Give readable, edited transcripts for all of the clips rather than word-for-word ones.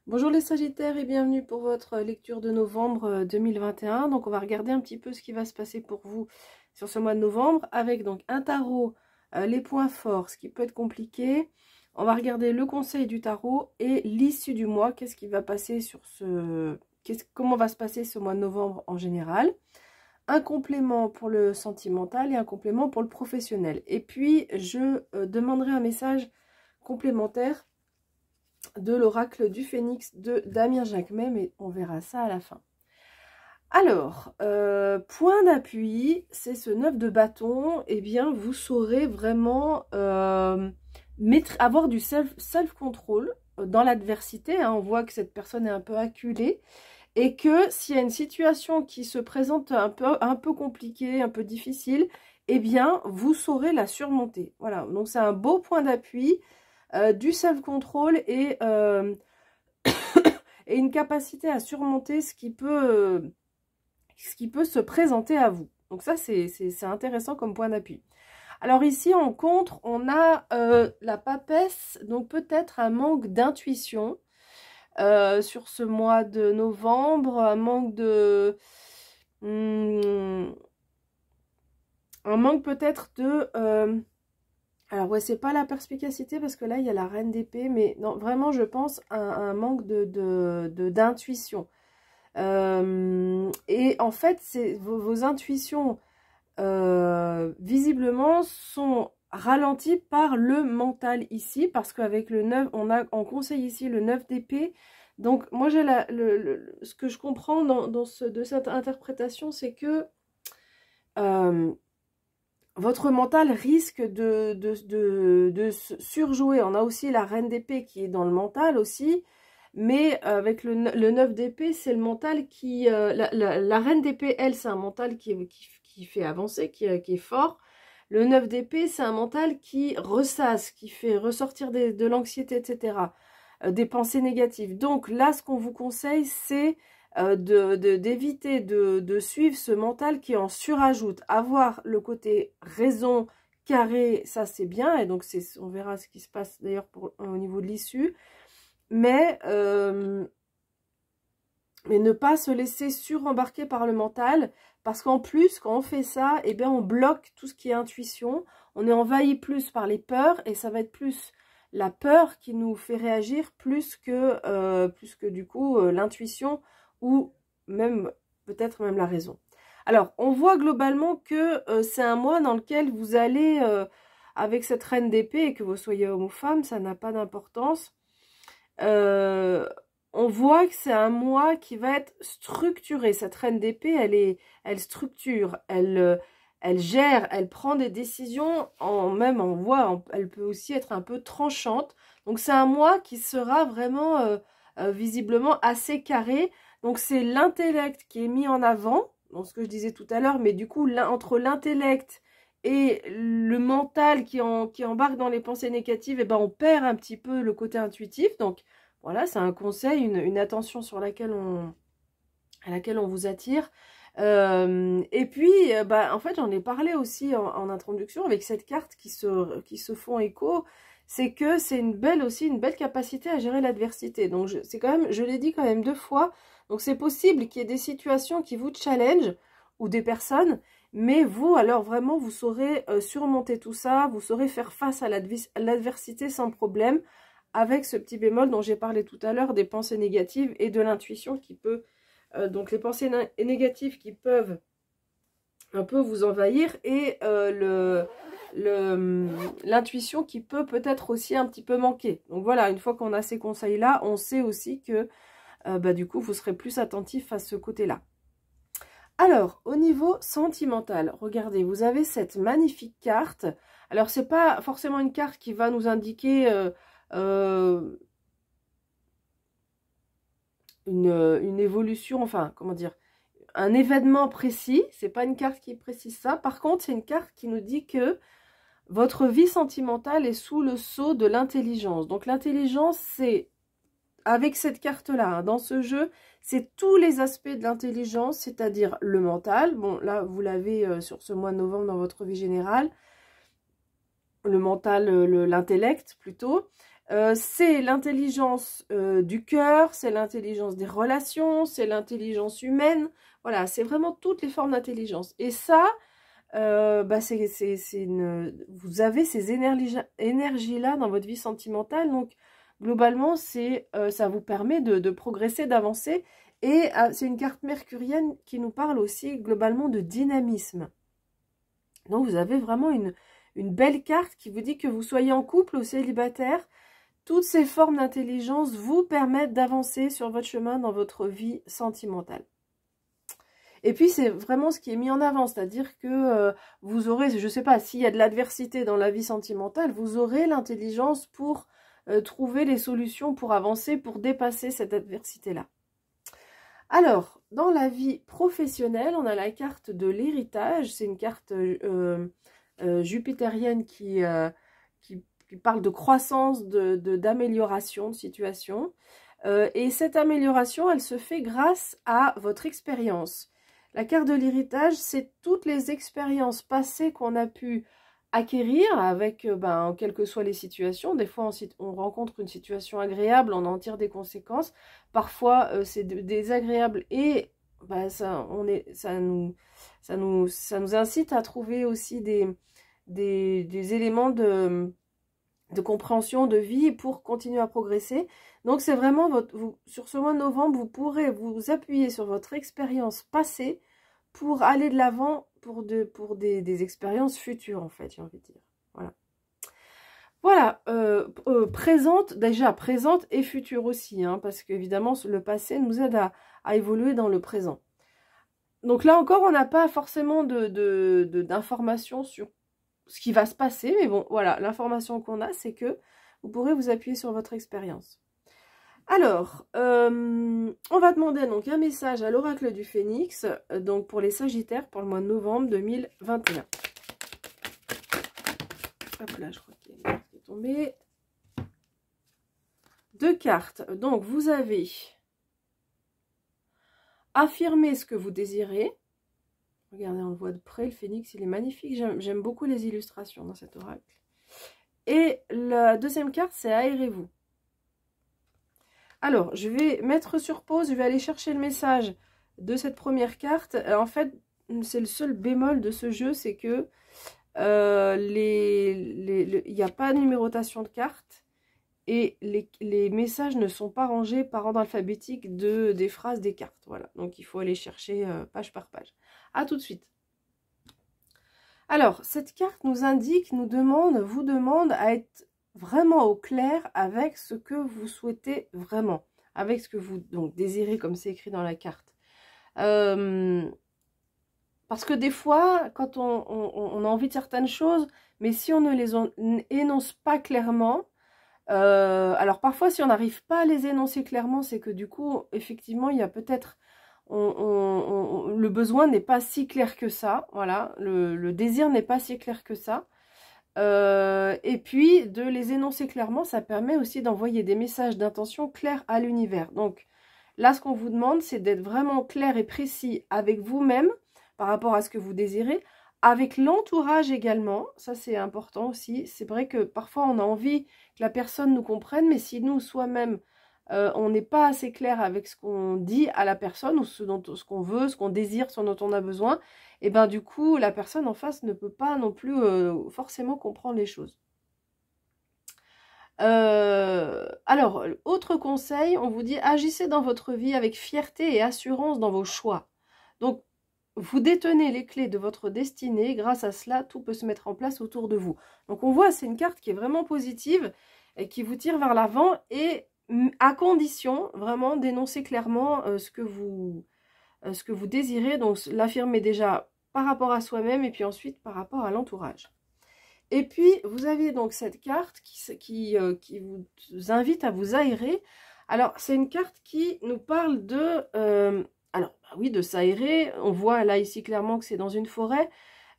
Bonjour les Sagittaires et bienvenue pour votre lecture de novembre 2021. Donc on va regarder un petit peu ce qui va se passer pour vous sur ce mois de novembre avec donc un tarot, les points forts, ce qui peut être compliqué. On va regarder le conseil du tarot et l'issue du mois, qu'est-ce qui va passer sur comment va se passer ce mois de novembre en général. Un complément pour le sentimental et un complément pour le professionnel. Et puis je demanderai un message complémentaire de l'oracle du Phénix de Damien Jacquemet, mais on verra ça à la fin. Alors, point d'appui, c'est ce 9 de bâton. Eh bien, vous saurez vraiment avoir du self-control dans l'adversité. Hein. On voit que cette personne est un peu acculée et que s'il y a une situation qui se présente un peu compliquée, un peu difficile, eh bien, vous saurez la surmonter. Voilà, donc c'est un beau point d'appui. Du self-control et une capacité à surmonter ce qui peut se présenter à vous. Donc ça, c'est intéressant comme point d'appui. Alors ici, en contre, on a la papesse, donc peut-être un manque d'intuition sur ce mois de novembre, un manque de... un manque peut-être de... alors ouais, c'est pas la perspicacité parce que là il y a la reine d'épée, mais non, vraiment je pense à un manque d'intuition. Et en fait, vos intuitions visiblement sont ralenties par le mental ici, parce qu'avec le 9, on conseille ici le 9 d'épée. Donc moi j'ai ce que je comprends de cette interprétation, c'est que votre mental risque de surjouer. On a aussi la reine d'épée qui est dans le mental aussi. Mais avec le 9 d'épée, c'est le mental qui... la reine d'épée, elle, c'est un mental qui fait avancer, qui est fort. Le 9 d'épée, c'est un mental qui ressasse, qui fait ressortir de l'anxiété, etc. Des pensées négatives. Donc là, ce qu'on vous conseille, c'est d'éviter de suivre ce mental qui en surajoute. Avoir le côté raison, carré, ça c'est bien. Et donc on verra ce qui se passe d'ailleurs au niveau de l'issue. Mais ne pas se laisser surembarquer par le mental, parce qu'en plus, quand on fait ça, eh bien, on bloque tout ce qui est intuition, on est envahi plus par les peurs, et ça va être plus la peur qui nous fait réagir plus que du coup l'intuition, ou même peut-être même la raison. Alors, on voit globalement que c'est un mois dans lequel vous allez, avec cette reine d'épée, et que vous soyez homme ou femme, ça n'a pas d'importance, on voit que c'est un mois qui va être structuré. Cette reine d'épée, elle structure, elle gère, elle prend des décisions, elle peut aussi être un peu tranchante. Donc c'est un mois qui sera vraiment visiblement assez carré. Donc c'est l'intellect qui est mis en avant, dans ce que je disais tout à l'heure, mais du coup, entre l'intellect et le mental qui embarque dans les pensées négatives, et ben on perd un petit peu le côté intuitif. Donc voilà, c'est un conseil, une attention à laquelle on vous attire. Et puis, en fait, j'en ai parlé aussi en introduction avec cette carte qui se font écho. C'est que c'est une belle capacité à gérer l'adversité. Donc, je l'ai dit quand même 2 fois. Donc, c'est possible qu'il y ait des situations qui vous challenge ou des personnes. Mais vous, alors vraiment, vous saurez surmonter tout ça. Vous saurez faire face à l'adversité sans problème. Avec ce petit bémol dont j'ai parlé tout à l'heure, des pensées négatives et de l'intuition qui peut... donc les pensées négatives qui peuvent un peu vous envahir, et l'intuition qui peut peut-être aussi un petit peu manquer. Donc voilà, une fois qu'on a ces conseils-là, on sait aussi que du coup, vous serez plus attentif à ce côté-là. Alors, au niveau sentimental, regardez, vous avez cette magnifique carte. Alors, c'est pas forcément une carte qui va nous indiquer... une évolution, enfin, comment dire, un événement précis. C'est pas une carte qui précise ça. Par contre, c'est une carte qui nous dit que votre vie sentimentale est sous le sceau de l'intelligence. Donc, l'intelligence, c'est, avec cette carte-là, hein, dans ce jeu, c'est tous les aspects de l'intelligence, c'est-à-dire le mental. Bon, là, vous l'avez sur ce mois de novembre dans votre vie générale. Le mental, l'intellect, plutôt. C'est l'intelligence du cœur, c'est l'intelligence des relations, c'est l'intelligence humaine. Voilà, c'est vraiment toutes les formes d'intelligence. Et ça, bah vous avez ces énergies-là dans votre vie sentimentale. Donc, globalement, ça vous permet de progresser, d'avancer. Et c'est une carte mercurienne qui nous parle aussi globalement de dynamisme. Donc, vous avez vraiment une belle carte qui vous dit que vous soyez en couple ou célibataire. Toutes ces formes d'intelligence vous permettent d'avancer sur votre chemin dans votre vie sentimentale. Et puis, c'est vraiment ce qui est mis en avant, c'est-à-dire que vous aurez, je ne sais pas, s'il y a de l'adversité dans la vie sentimentale, vous aurez l'intelligence pour trouver les solutions, pour avancer, pour dépasser cette adversité-là. Alors, dans la vie professionnelle, on a la carte de l'héritage. C'est une carte jupitérienne qui parle de croissance, d'amélioration de situation. Et cette amélioration, elle se fait grâce à votre expérience. La carte de l'héritage, c'est toutes les expériences passées qu'on a pu acquérir avec, quelles que soient les situations. Des fois, on rencontre une situation agréable, on en tire des conséquences. Parfois, c'est désagréable et ça nous incite à trouver aussi des éléments de compréhension de vie pour continuer à progresser. Donc, c'est vraiment sur ce mois de novembre, vous pourrez vous appuyer sur votre expérience passée pour aller de l'avant pour des expériences futures, en fait, j'ai envie de dire. Voilà. Voilà, présente et future aussi, hein, parce qu'évidemment, le passé nous aide à évoluer dans le présent. Donc là encore, on n'a pas forcément d'informations sur ce qui va se passer, mais bon, voilà, l'information qu'on a, c'est que vous pourrez vous appuyer sur votre expérience. Alors, on va demander donc un message à l'oracle du Phénix, donc pour les Sagittaires, pour le mois de novembre 2021. Hop là, je crois qu'il y a une carte qui est tombée. 2 cartes. Donc, vous avez affirmé ce que vous désirez. Regardez, on le voit de près, le phénix, il est magnifique. J'aime beaucoup les illustrations dans cet oracle. Et la deuxième carte, c'est aérez-vous. Alors, je vais mettre sur pause, je vais aller chercher le message de cette première carte. En fait, c'est le seul bémol de ce jeu, c'est que il n'y a pas de numérotation de cartes et les messages ne sont pas rangés par ordre alphabétique des phrases des cartes. Voilà, donc il faut aller chercher page par page. À tout de suite. Alors, cette carte nous indique, vous demande à être vraiment au clair avec ce que vous souhaitez vraiment, avec ce que vous désirez, comme c'est écrit dans la carte. Parce que des fois, quand on a envie de certaines choses, mais si on ne les énonce pas clairement, alors parfois si on n'arrive pas à les énoncer clairement, c'est que du coup, effectivement, il y a peut-être, le besoin n'est pas si clair que ça, voilà, le désir n'est pas si clair que ça. Et puis, de les énoncer clairement, ça permet aussi d'envoyer des messages d'intention clairs à l'univers. Donc, là, ce qu'on vous demande, c'est d'être vraiment clair et précis avec vous-même par rapport à ce que vous désirez, avec l'entourage également. Ça, c'est important aussi. C'est vrai que parfois, on a envie que la personne nous comprenne, mais si nous, soi-même, on n'est pas assez clair avec ce qu'on dit à la personne, ou ce qu'on veut, ce qu'on désire, ce dont on a besoin, et bien du coup, la personne en face ne peut pas non plus forcément comprendre les choses. Alors, autre conseil, on vous dit, agissez dans votre vie avec fierté et assurance dans vos choix. Donc, vous détenez les clés de votre destinée, grâce à cela, tout peut se mettre en place autour de vous. Donc, on voit, c'est une carte qui est vraiment positive, et qui vous tire vers l'avant, et à condition vraiment d'énoncer clairement ce que vous désirez, donc l'affirmer déjà par rapport à soi-même et puis ensuite par rapport à l'entourage. Et puis vous avez donc cette carte qui vous invite à vous aérer. Alors c'est une carte qui nous parle de de s'aérer. On voit là ici clairement que c'est dans une forêt.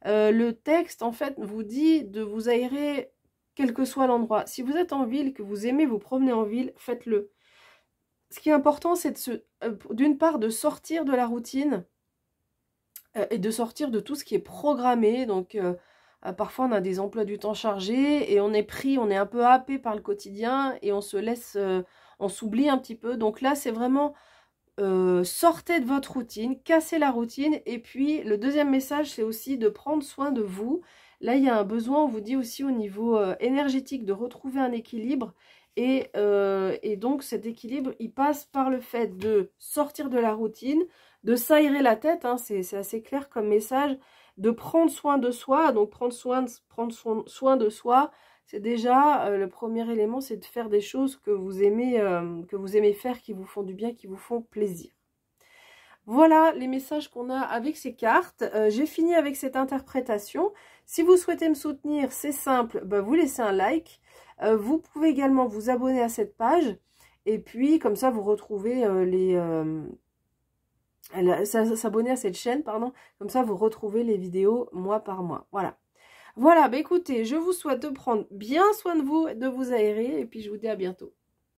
Le texte en fait vous dit de vous aérer quel que soit l'endroit. Si vous êtes en ville, que vous aimez vous promener en ville, faites-le. Ce qui est important, c'est d'une part de sortir de la routine et de sortir de tout ce qui est programmé. Donc Parfois, on a des emplois du temps chargés et on est pris, on est un peu happé par le quotidien et on se laisse, on s'oublie un petit peu. Donc là, c'est vraiment sortez de votre routine, cassez la routine. Et puis, le deuxième message, c'est aussi de prendre soin de vous. Là, il y a un besoin, on vous dit aussi au niveau énergétique, de retrouver un équilibre. Et donc, cet équilibre, il passe par le fait de sortir de la routine, de s'aérer la tête, hein, c'est assez clair comme message, de prendre soin de soi. Donc, prendre soin de soi, c'est déjà le premier élément, c'est de faire des choses que vous aimez faire, qui vous font du bien, qui vous font plaisir. Voilà les messages qu'on a avec ces cartes. J'ai fini avec cette interprétation. Si vous souhaitez me soutenir, c'est simple, bah, vous laissez un like. Vous pouvez également vous abonner à cette page. Et puis, comme ça, vous retrouvez s'abonner à cette chaîne, pardon. Comme ça, vous retrouvez les vidéos mois par mois. Voilà. Voilà, bah écoutez, je vous souhaite de prendre bien soin de vous, de vous aérer. Et puis, je vous dis à bientôt.